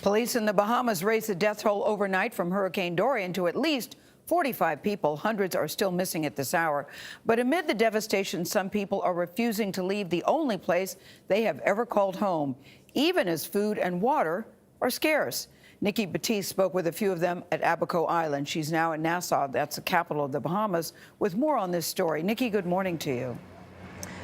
Police in the Bahamas raised the death toll overnight from Hurricane Dorian to at least 45 people. Hundreds are still missing at this hour. But amid the devastation, some people are refusing to leave the only place they have ever called home, even as food and water are scarce. Nikki Batiste spoke with a few of them at Abaco Island. She's now in Nassau, that's the capital of the Bahamas, with more on this story. Nikki, good morning to you.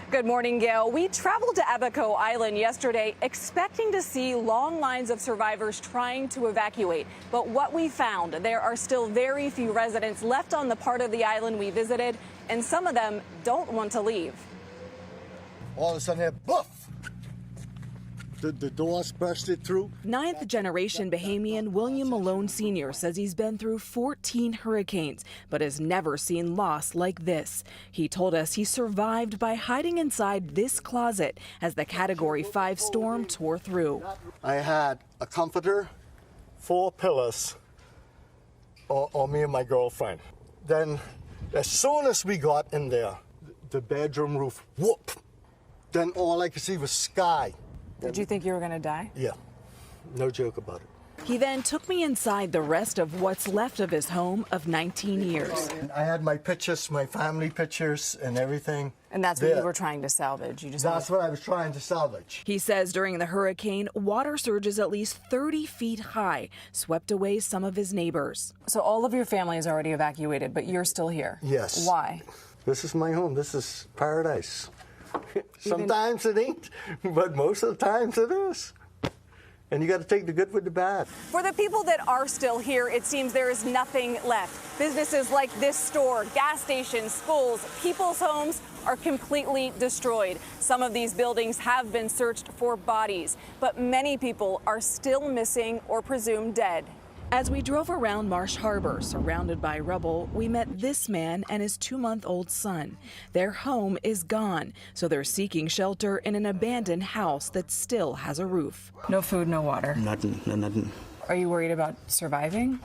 Good morning, Gail. We traveled to Abaco Island yesterday expecting to see long lines of survivors trying to evacuate. But what we found, there are still very few residents left on the part of the island we visited, and some of them don't want to leave. All of a sudden, boof! The doors bursted through. Ninth-generation Bahamian William Malone Sr. says he's been through 14 hurricanes, but has never seen loss like this. He told us he survived by hiding inside this closet as the Category 5 storm tore through. I had a comforter, 4 pillows, on me and my girlfriend. Then, as soon as we got in there, the bedroom roof, whoop! Then all I could see was sky. Did you think you were going to die? Yeah, no joke about it. He then took me inside the rest of what's left of his home of 19 years. I had my pictures, my family pictures and everything. And that's what you were trying to salvage? That's what I was trying to salvage. He says during the hurricane, water surges at least 30 feet high swept away some of his neighbors. So all of your family is already evacuated, but you're still here? Yes. Why? This is my home. This is paradise. Sometimes it ain't, but most of the times it is. And you got to take the good with the bad. For the people that are still here, it seems there is nothing left. Businesses like this store, gas stations, schools, people's homes are completely destroyed. Some of these buildings have been searched for bodies, but many people are still missing or presumed dead. As we drove around Marsh Harbor, surrounded by rubble, we met this man and his 2-month-old son. Their home is gone, so they're seeking shelter in an abandoned house that still has a roof. No food, no water. Nothing, nothing. Are you worried about surviving?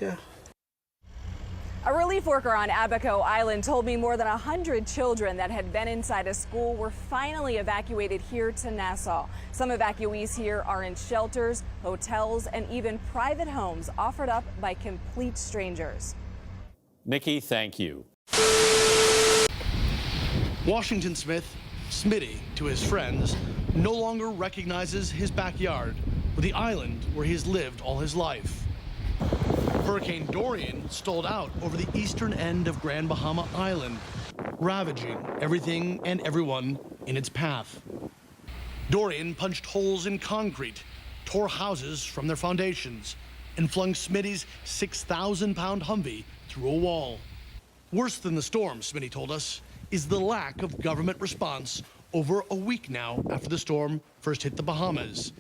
Yeah. A relief worker on Abaco Island told me more than 100 children that had been inside a school were finally evacuated here to Nassau. Some evacuees here are in shelters, hotels, and even private homes offered up by complete strangers. Nikki, thank you. Washington Smith, Smitty to his friends, no longer recognizes his backyard or the island where he's lived all his life. Hurricane Dorian stalled out over the eastern end of Grand Bahama Island, ravaging everything and everyone in its path. Dorian punched holes in concrete, tore houses from their foundations, and flung Smitty's 6,000-pound Humvee through a wall. Worse than the storm, Smitty told us, is the lack of government response over a week now after the storm first hit the Bahamas.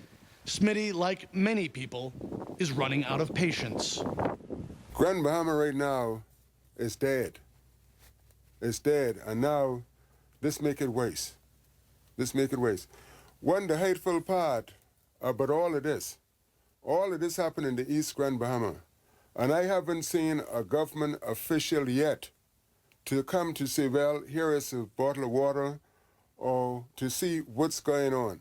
Smitty, like many people, is running out of patience. Grand Bahama right now is dead. It's dead, and now this make it worse. This make it worse. One, the hateful part about all of this happened in the East Grand Bahama, and I haven't seen a government official yet to come to say, well, here is a bottle of water, or to see what's going on.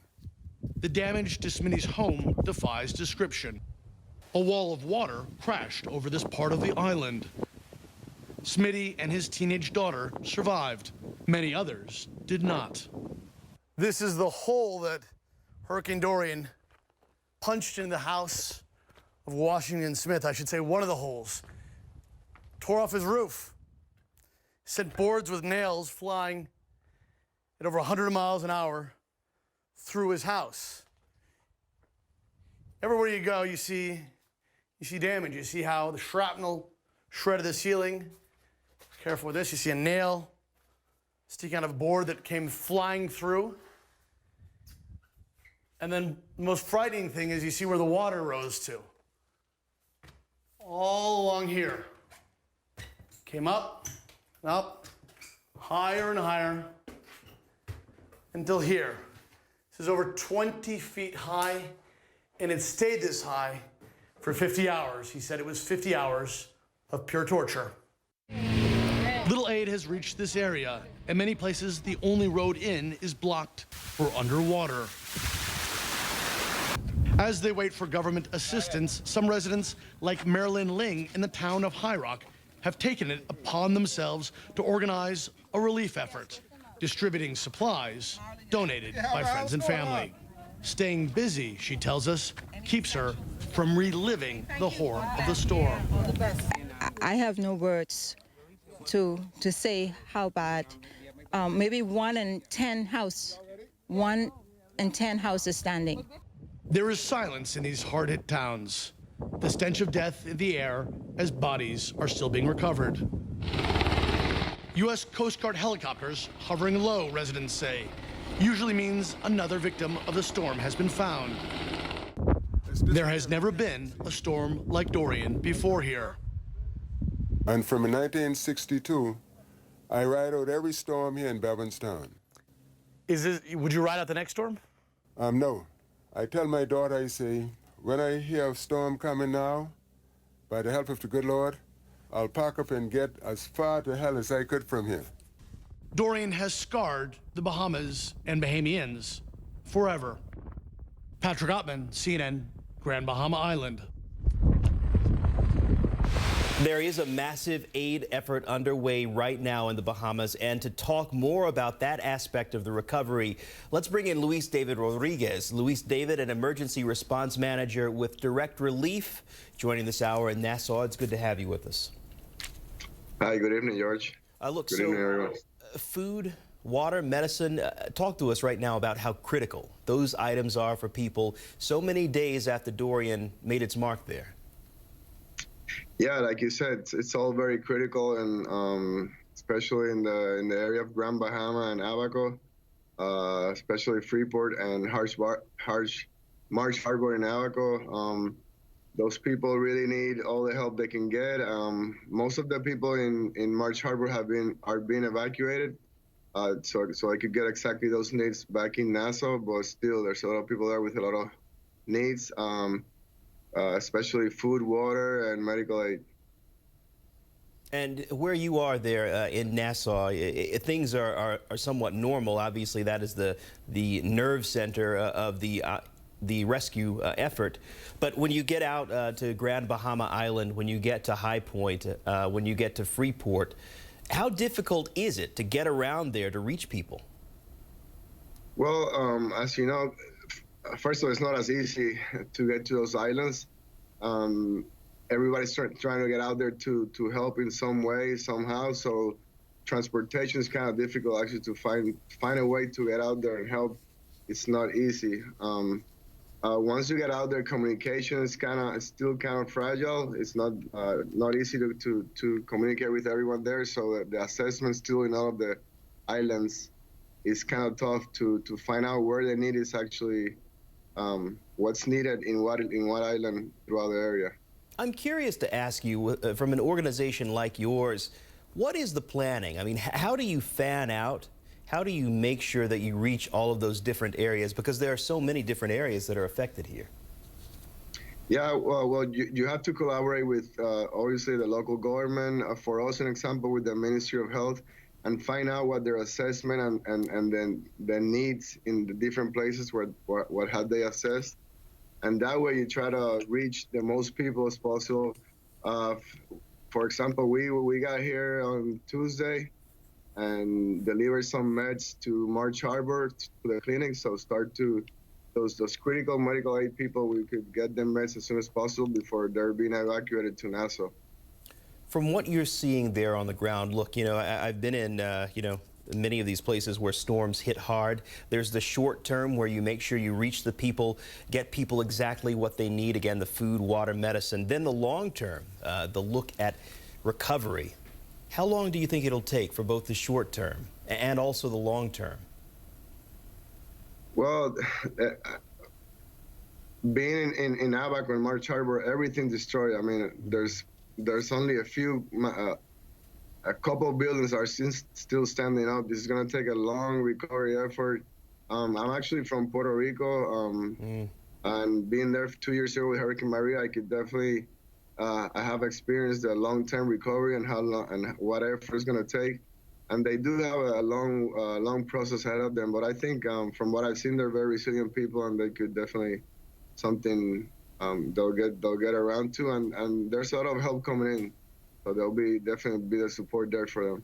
The damage to Smitty's home defies description. A wall of water crashed over this part of the island. Smitty and his teenage daughter survived. Many others did not. This is the hole that Hurricane Dorian punched in the house of Washington Smith. I should say one of the holes. Tore off his roof. Sent boards with nails flying at over 100 miles an hour through his house. Everywhere you go, you see damage. You see how the shrapnel shredded the ceiling. Careful with this. You see a nail sticking out of a board that came flying through. And then the most frightening thing is you see where the water rose to. All along here. Came up, up, higher and higher, until here. This is over 20 feet high, and it stayed this high for 50 hours. He said it was 50 hours of pure torture. Little aid has reached this area. In many places, the only road in is blocked or underwater. As they wait for government assistance, some residents, like Marilyn Ling in the town of High Rock, have taken it upon themselves to organize a relief effort, distributing supplies donated by friends and family. Staying busy, she tells us, keeps her from reliving the horror of the storm. I have no words to say how bad. Maybe 1 in 10 houses standing. There is silence in these hard-hit towns. The stench of death in the air as bodies are still being recovered. U.S. Coast Guard helicopters hovering low, residents say, usually means another victim of the storm has been found. There has never been a storm like Dorian before here. And from 1962, I ride out every storm here in Bevanstown. Would you ride out the next storm? No. I tell my daughter, I say, when I hear a storm coming now, by the help of the good Lord, I'll pack up and get as far to hell as I could from here. Dorian has scarred the Bahamas and Bahamians forever. Patrick Ottman, CNN, Grand Bahama Island. There is a massive aid effort underway right now in the Bahamas, and to talk more about that aspect of the recovery, let's bring in Luis David Rodriguez. Luis David, an emergency response manager with Direct Relief, joining this hour in Nassau. It's good to have you with us. Hi, good evening, George. Look, good evening, everyone. Food, water, medicine, talk to us right now about how critical those items are for people so many days after Dorian made its mark there. Yeah, like you said, it's all very critical, and especially in the area of Grand Bahama and Abaco, especially Freeport and Marsh Harbor in Abaco. Those people really need all the help they can get. Most of the people in Marsh Harbor are being evacuated, so I could get exactly those needs back in Nassau. But still, there's a lot of people there with a lot of needs. Especially food, water, and medical aid. And where you are there in Nassau, things are somewhat normal. Obviously, that is the nerve center of the rescue effort. But when you get out to Grand Bahama Island, when you get to High Point, when you get to Freeport, how difficult is it to get around there to reach people? Well, as you know, first of all, it's not as easy to get to those islands. Everybody's trying to get out there to help in some way, somehow. So transportation is kind of difficult, actually, to find a way to get out there and help. It's not easy. Once you get out there, communication is still kind of fragile. It's not easy to communicate with everyone there. So the assessment still in all of the islands is kind of tough to find out where the need is actually. What's needed in what island throughout the area. I'm curious to ask you, from an organization like yours, what is the planning? I mean, how do you fan out? How do you make sure that you reach all of those different areas? Because there are so many different areas that are affected here. Yeah, well, you have to collaborate with, obviously, the local government. For us, an example, with the Ministry of Health, and find out what their assessment and then the needs in the different places what have they assessed. And that way you try to reach the most people as possible. For example, we got here on Tuesday and delivered some meds to Marsh Harbor, to the clinic. So start to, those critical medical aid people, we could get them meds as soon as possible before they're being evacuated to Nassau. From what you're seeing there on the ground, look, you know, I've been in, you know, many of these places where storms hit hard. There's the short term where you make sure you reach the people, get people exactly what they need, again, the food, water, medicine. Then the long term, the look at recovery. How long do you think it'll take for both the short term and also the long term? Well, being in Abaco and Marsh Harbor, everything's destroyed. I mean, there's only a couple of buildings are still standing up. This is going to take a long recovery effort. I'm actually from Puerto Rico, and being there 2 years ago with Hurricane Maria, I could definitely, I have experienced the long-term recovery and how long and what effort it's going to take. And they do have a long process ahead of them. But I think from what I've seen, they're very resilient people, and they could definitely something they'll get around to, and there's a lot of help coming in, so there'll be definitely be the support there for them.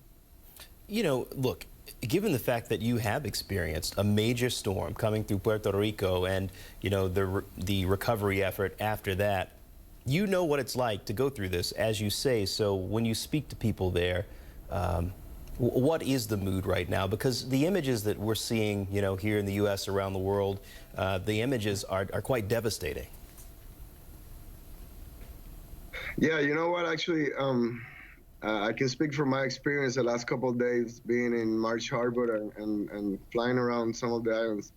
You know, look, given the fact that you have experienced a major storm coming through Puerto Rico and, you know, the recovery effort after that, you know what it's like to go through this, as you say. So when you speak to people there, what is the mood right now? Because the images that we're seeing, you know, here in the U.S., around the world, the images are quite devastating. Yeah, you know what, actually, I can speak from my experience the last couple of days being in Marsh Harbor and flying around some of the islands.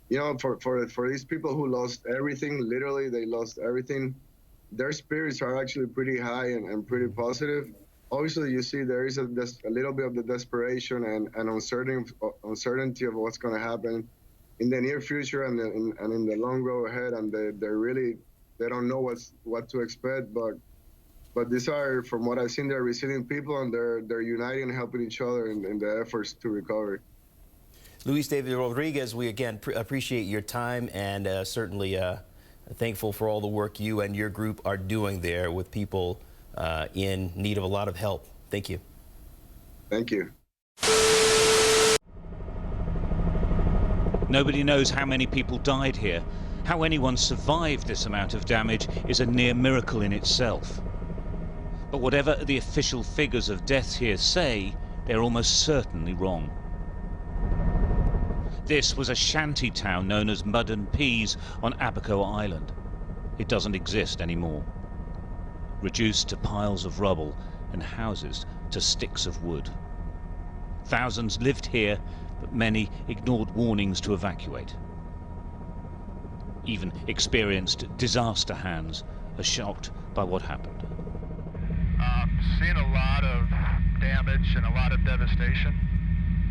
You know, for these people who lost everything, literally they lost everything, their spirits are actually pretty high and pretty positive. Obviously, you see there is a little bit of the desperation and uncertainty of what's going to happen in the near future and in the long road ahead, and they don't know what to expect, but these are, from what I've seen, they're resilient people, and they're uniting and helping each other in the efforts to recover. Luis David Rodriguez, we again appreciate your time, and certainly thankful for all the work you and your group are doing there with people in need of a lot of help. Thank you. Thank you. Nobody knows how many people died here. How anyone survived this amount of damage is a near miracle in itself. But whatever the official figures of deaths here say, they're almost certainly wrong. This was a shanty town known as Mud and Peas on Abaco Island. It doesn't exist anymore. Reduced to piles of rubble and houses to sticks of wood. Thousands lived here, but many ignored warnings to evacuate. Even experienced disaster hands are shocked by what happened. Seen a lot of damage and a lot of devastation,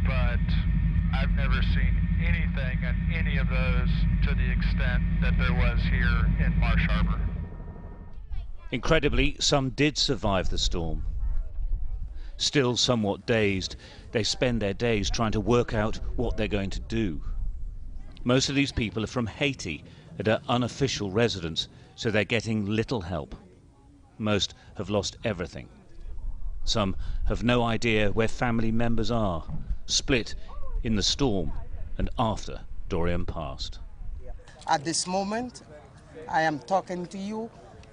but I've never seen anything in any of those to the extent that there was here in Marsh Harbor. Incredibly, some did survive the storm. Still somewhat dazed, they spend their days trying to work out what they're going to do. Most of these people are from Haiti and are unofficial residents, so they're getting little help. Most have lost everything. Some have no idea where family members are, split in the storm and after Dorian passed. At this moment, I am talking to you.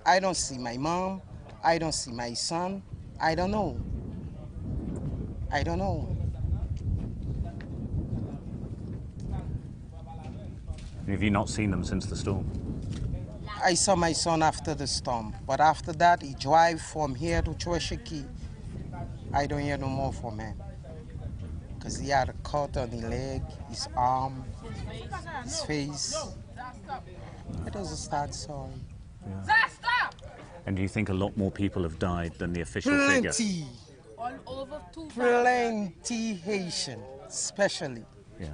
I don't see my mom. I don't see my son. I don't know. I don't know. Have you not seen them since the storm? I saw my son after the storm, but after that, he drive from here to Choweshiki. I don't hear no more from him. Because he had a cut on his leg, his arm, his face. It was a sad story. Yeah. And do you think a lot more people have died than the official figure? Plenty Haitian, especially. Yeah.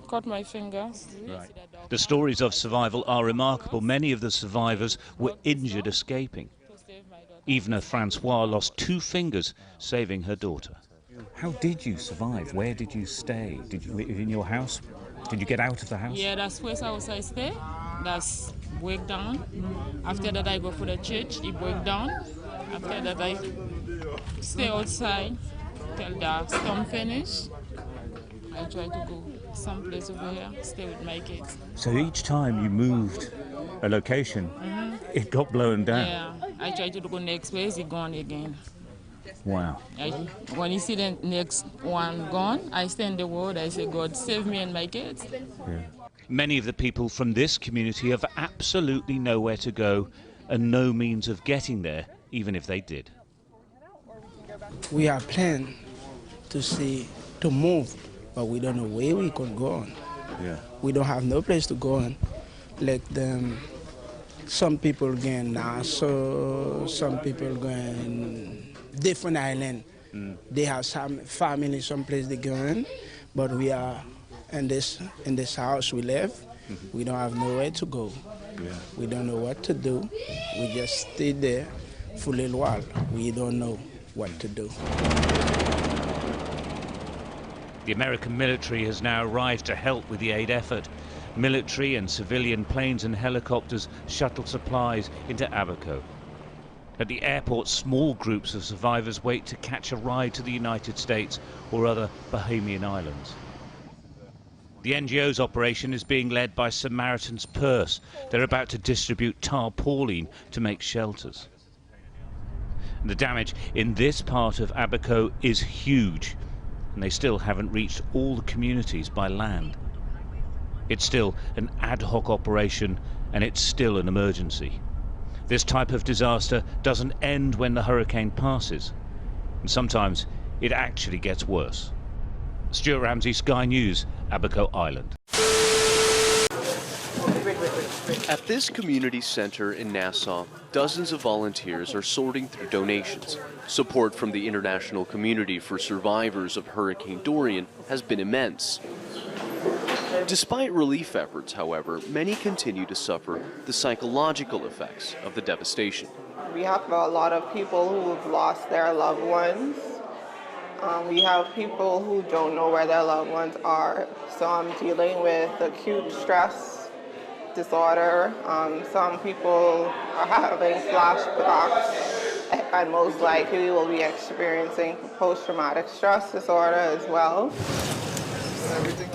Cut my fingers. Right. The stories of survival are remarkable. Many of the survivors were injured escaping. Ivna Francois lost 2 fingers saving her daughter. How did you survive? Where did you stay? Did you live in your house? Did you get out of the house? Yeah, that's first house I stay. That's break down. After that I go for the church, it break down. After that I stay outside till the storm finish. I try to go someplace over here, stay with my kids. So each time you moved a location, it got blown down? Yeah, I try to go next place, it gone again. Wow. When you see the next one gone, I stand the word, I say, God, save me and my kids. Yeah. Many of the people from this community have absolutely nowhere to go and no means of getting there, even if they did. We are planning to move, but we don't know where we can go on. Yeah. We don't have no place to go on. Like some people going Nassau, some people going different island. They have some family, someplace they going, but we are in this house we live. We don't have nowhere to go. Yeah. We don't know what to do. We just stay there for a little while. We don't know what to do. The American military has now arrived to help with the aid effort. Military and civilian planes and helicopters shuttle supplies into Abaco. At the airport, small groups of survivors wait to catch a ride to the United States or other Bahamian islands. The NGO's operation is being led by Samaritan's Purse. They're about to distribute tarpaulin to make shelters. The damage in this part of Abaco is huge, and they still haven't reached all the communities by land. It's still an ad hoc operation, and it's still an emergency. This type of disaster doesn't end when the hurricane passes, and sometimes it actually gets worse. Stuart Ramsey, Sky News, Abaco Island. At this community center in Nassau, dozens of volunteers are sorting through donations. Support from the international community for survivors of Hurricane Dorian has been immense. Despite relief efforts, however, many continue to suffer the psychological effects of the devastation. We have a lot of people who have lost their loved ones. We have people who don't know where their loved ones are. So I'm dealing with acute stress disorder. Some people are having flashbacks and most likely will be experiencing post-traumatic stress disorder as well.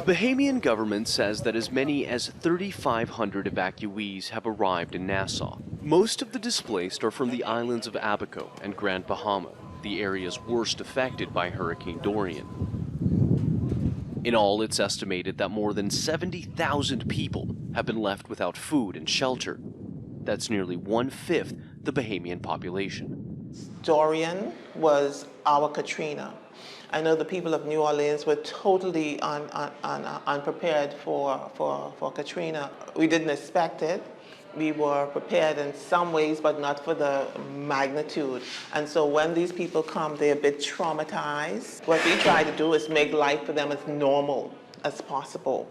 The Bahamian government says that as many as 3,500 evacuees have arrived in Nassau. Most of the displaced are from the islands of Abaco and Grand Bahama, the areas worst affected by Hurricane Dorian. In all, it's estimated that more than 70,000 people have been left without food and shelter. That's nearly 1/5 the Bahamian population. Dorian was our Katrina. I know the people of New Orleans were totally unprepared for Katrina. We didn't expect it. We were prepared in some ways, but not for the magnitude. And so when these people come, they're a bit traumatized. What we try to do is make life for them as normal as possible.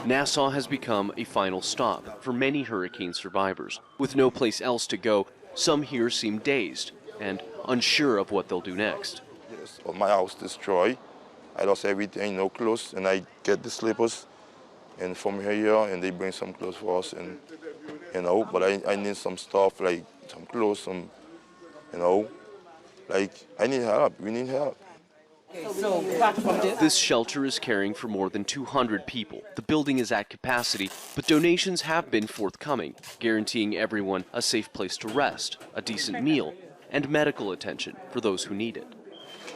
Nassau has become a final stop for many hurricane survivors. With no place else to go, some here seem dazed and unsure of what they'll do next. My house destroyed. I lost everything, no clothes, and I get the slippers. And from here, and they bring some clothes for us, and but I need some stuff like some clothes, some, like I need help. We need help. This shelter is caring for more than 200 people. The building is at capacity, but donations have been forthcoming, guaranteeing everyone a safe place to rest, a decent meal, and medical attention for those who need it.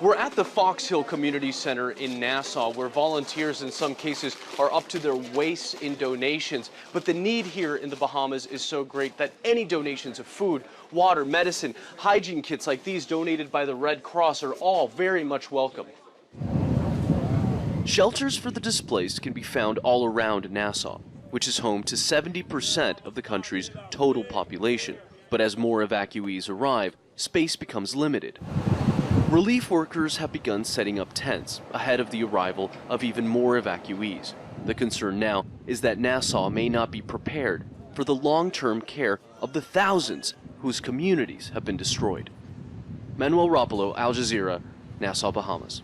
We're at the Fox Hill Community Center in Nassau, where volunteers in some cases are up to their waists in donations. But the need here in the Bahamas is so great that any donations of food, water, medicine, hygiene kits like these donated by the Red Cross are all very much welcome. Shelters for the displaced can be found all around Nassau, which is home to 70% of the country's total population. But as more evacuees arrive, space becomes limited. Relief workers have begun setting up tents ahead of the arrival of even more evacuees. The concern now is that Nassau may not be prepared for the long-term care of the thousands whose communities have been destroyed. Manuel Rapolo, Al Jazeera, Nassau, Bahamas.